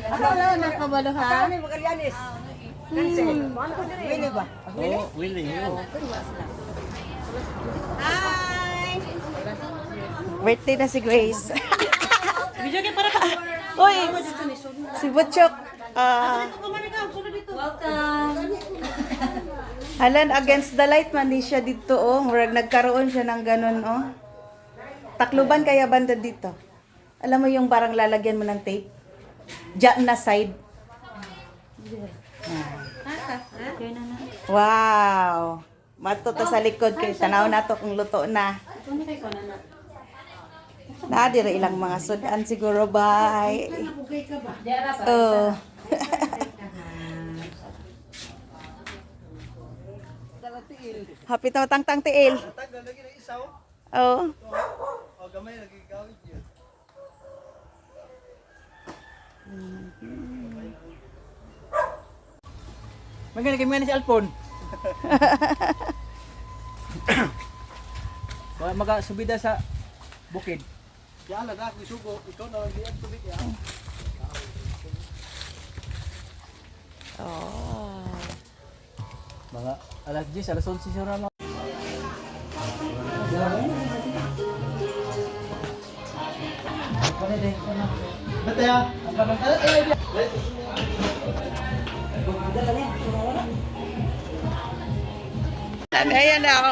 Wala na kabalo ha? Willie ba? Oh, Willie. Hi! Birthday na si Grace. Uy, si Butchok. Welcome! Halan against the light man di siya dito oh. Murag nagkaroon siya ng ganun oh. Takluban kaya banda dito. Alam mo yung parang lalagyan mo ng tape? Diyan na side. Wow. Matuto sa likod kay tanaw na to kung luto na. Nadira ilang mga sudan siguro bye. Oh. Hapit na matangtang tiil. Oh. Maganda kami nga si Alpon. Maga-subida sa bukid. Yan na ako isugo. Ikaw na lang diyan tubig ya. Oh. Mga alas 10, alas 11 siguro na. Bata ya. Ayan na ako.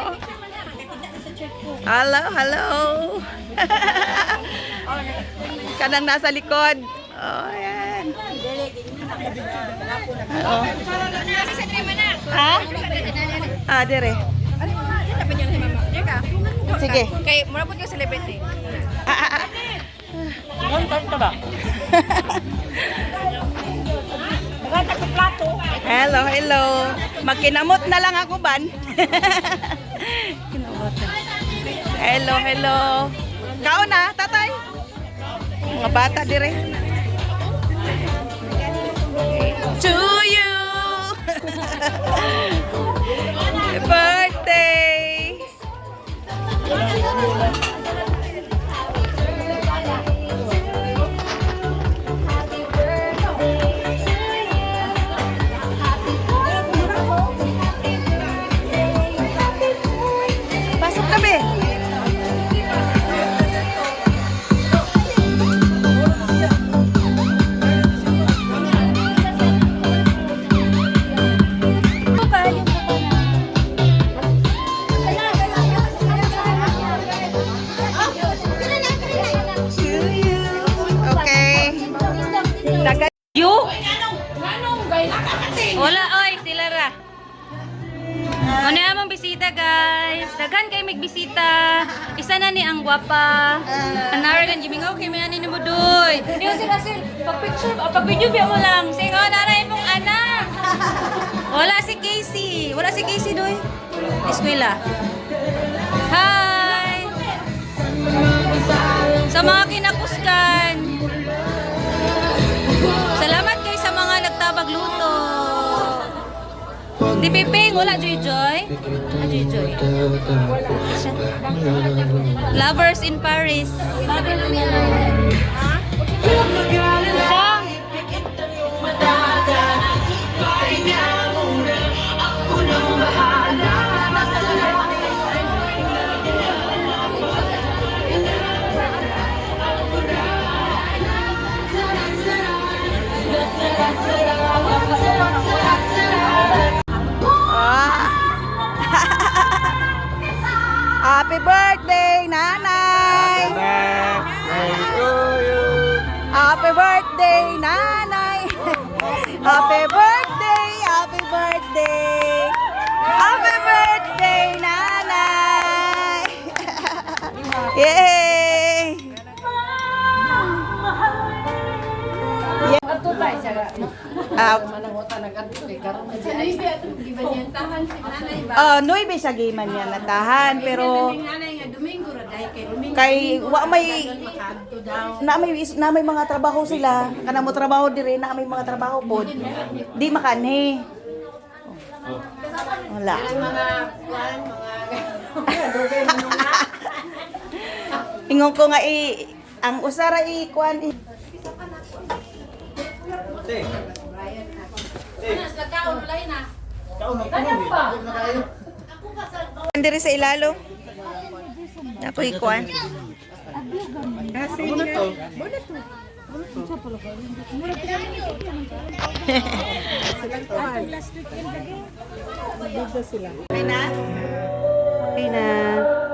Hello, hello. Kanang nasa likod. Oh, ayan. Oh. Ha? Ah, dire. Sige. Kay, mura po yung celebrity. Hello, hello. Magkinamot na lang ako, ban. Kinamot na. Hello, hello. Kao na, tatay. Mga bata dire. To you. Happy birthday. Pasok kami. Okay. Dagan you. Wala, oy, sila ra. Ano among bisita, guys? Daghan kay magbisita. Isa na ni ang gwapa. Anara gan gimingaw kay may ani ni mo doy. Yo sila sil, pag video mo lang. Sige, naray mong anak. Wala si Casey. Wala si Casey doy. Eskwela. Hi. Sa mga kinakuskan. Salamat kay sa mga nagtabag luto. Di Piping, wala Joy-Joy? Ah, Joy-Joy. Lovers in Paris. Happy birthday, nanay. Happy birthday, nanay. Happy birthday, happy birthday. Happy birthday, nanay. Yay! Oh, noy be sa game man yan natahan pero kay wa may na may mga trabaho sila kana mo trabaho dire na may mga trabaho pod di makanhi. Wala. Ingon ko nga ang usara kuan Diri sa ilalo. Ako ikuan. Okay na? Okay na.